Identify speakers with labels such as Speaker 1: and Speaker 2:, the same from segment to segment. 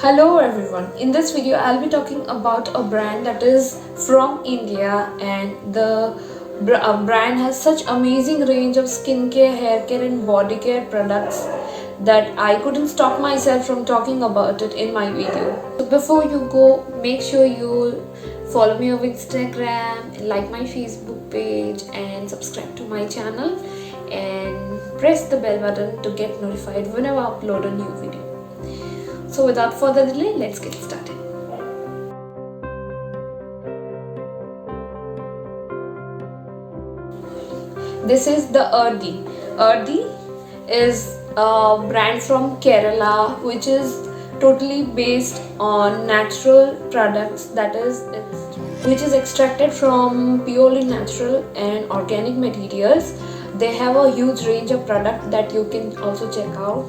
Speaker 1: Hello everyone. In this video I'll be talking about a brand that is from India, and the brand has such amazing range of skincare, hair care and body care products that I couldn't stop myself from talking about it in my video. So before you go, make sure you follow me on Instagram, like my Facebook page and subscribe to my channel and press the bell button to get notified whenever I upload a new video. So without further delay, let's get started. This is the Erdi. Erdi is a brand from Kerala which is totally based on natural products, that is which is extracted from purely natural and organic materials. They have a huge range of products that you can also check out.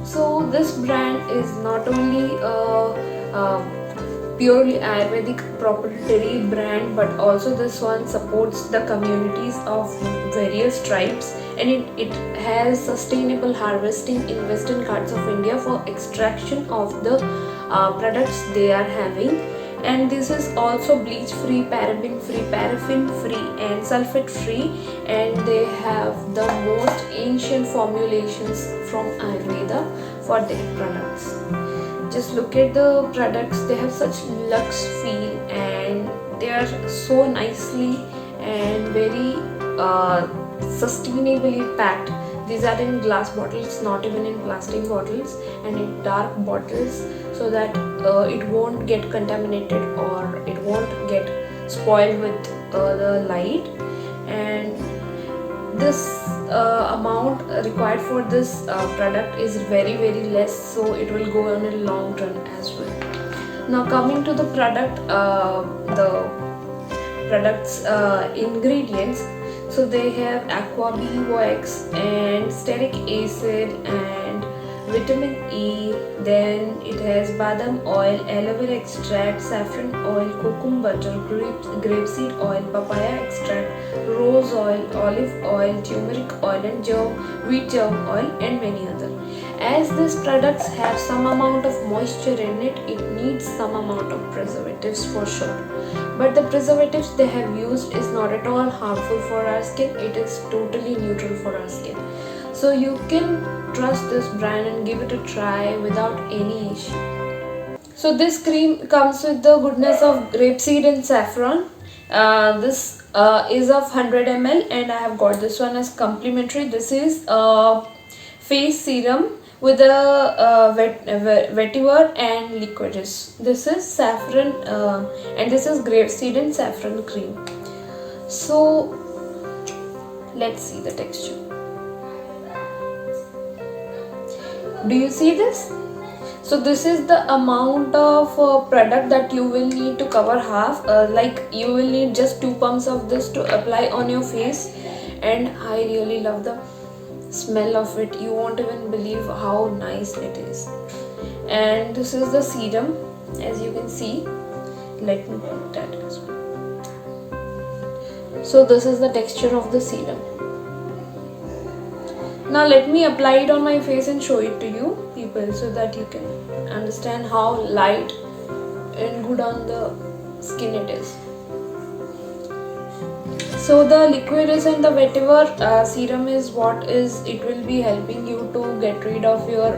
Speaker 1: So this brand is not only a purely Ayurvedic proprietary brand, but also this one supports the communities of various tribes, and it has sustainable harvesting in western Ghats of India for extraction of the products they are having. And this is also bleach free, paraben free, paraffin free and sulfate free, and they have the most ancient formulations from Ayurveda for their products. Just look at the products, they have such luxe feel and they are so nicely and very sustainably packed. These are in glass bottles, not even in plastic bottles, and in dark bottles, so that it won't get contaminated or it won't get spoiled with the light. And this amount required for this product is very less, so it will go on a long run as well. Now coming to the product, the products ingredients. So they have aqua beeswax and stearic acid and vitamin E. Then it has badam oil, aloe vera extract, saffron oil, cucumber butter, grapeseed oil, papaya extract, rose oil, olive oil, turmeric oil and wheat germ oil and many other. As these products have some amount of moisture in it, it needs some amount of preservatives for sure. But the preservatives they have used is not at all harmful for our skin, it is totally neutral for our skin. So you can trust this brand and give it a try without any issue. So this cream comes with the goodness of grapeseed and saffron. This is of 100 ml and I have got this one as complimentary. This is a face serum with a vetiver and liquids. This is saffron and this is grapeseed and saffron cream. So let's see the texture. Do you see this? So this is the amount of product that you will need to cover half, like you will need just 2 pumps of this to apply on your face, and I really love the smell of it. You won't even believe how nice it is. And this is the serum, as you can see. Let me put that as well. So this is the texture of the serum. Now let me apply it on my face and show it to you people, so that you can understand how light and good on the skin it is. So the liquid is and the vetiver serum is what is, it will be helping you to get rid of your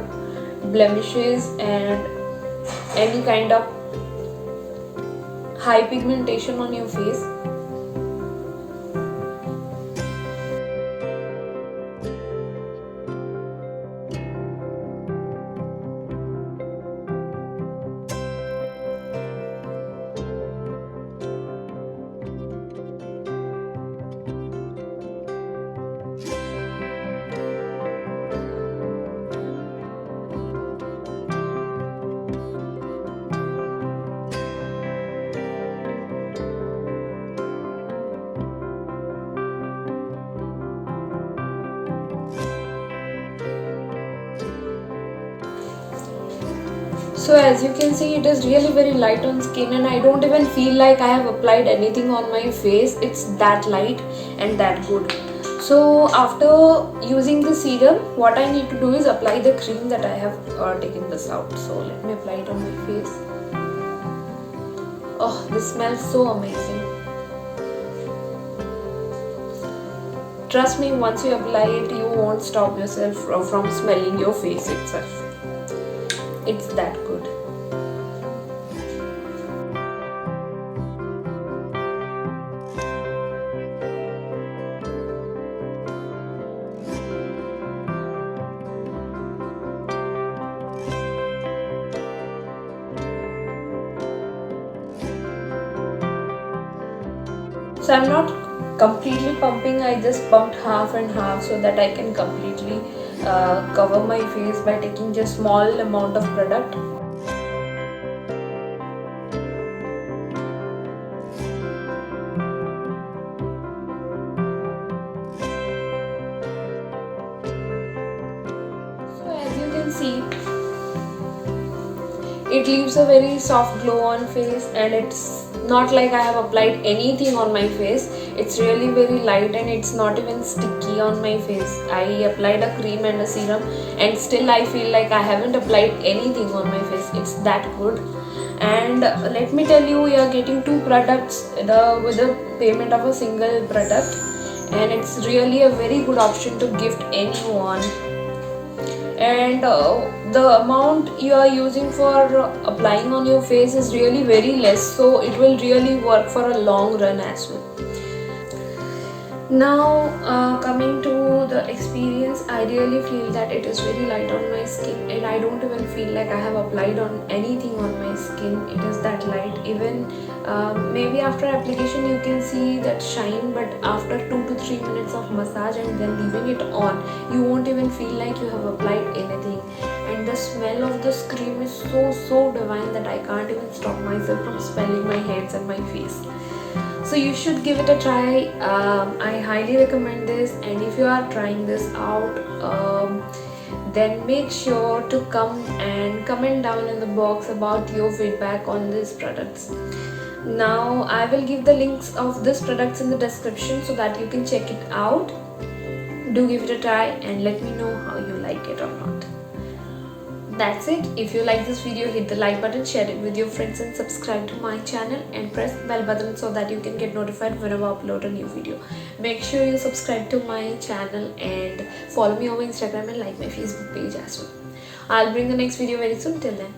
Speaker 1: blemishes and any kind of high pigmentation on your face. So as you can see, it is really very light on skin, and I don't even feel like I have applied anything on my face. It's that light and that good. So after using the serum, what I need to do is apply the cream that I have taken this out. So let me apply it on my face. Oh, this smells so amazing. Trust me, once you apply it, you won't stop yourself from smelling your face itself. It's that good. So I'm not completely pumping, I just pumped half and half so that I can completely cover my face by taking just small amount of product. So as you can see, it leaves a very soft glow on face, and it's not like I have applied anything on my face. It's really very light and it's not even sticky on my face. I applied a cream and a serum and still I feel like I haven't applied anything on my face. It's that good. And let me tell you, are getting two products with the payment of a single product, and it's really a very good option to gift anyone. And the amount you are using for applying on your face is really very less, so it will really work for a long run as well. Now coming to the experience, I really feel that it is very light on my skin, and I don't even feel like I have applied on anything on my skin. It is that light. Even maybe after application you can see that shine, but after 2 to 3 minutes of massage and then leaving it on, you won't even feel like you have applied anything. And the smell of this cream is so divine that I can't even stop myself from smelling my hands and my face. So you should give it a try. I highly recommend this, and if you are trying this out, then make sure to come and comment down in the box about your feedback on these products. Now I will give the links of these products in the description so that you can check it out. Do give it a try and let me know how you like it or not. That's it. If you like this video, hit the like button, share it with your friends and subscribe to my channel and press the bell button so that you can get notified whenever I upload a new video. Make sure you subscribe to my channel and follow me on Instagram and like my Facebook page as well. I'll bring the next video very soon. Till then,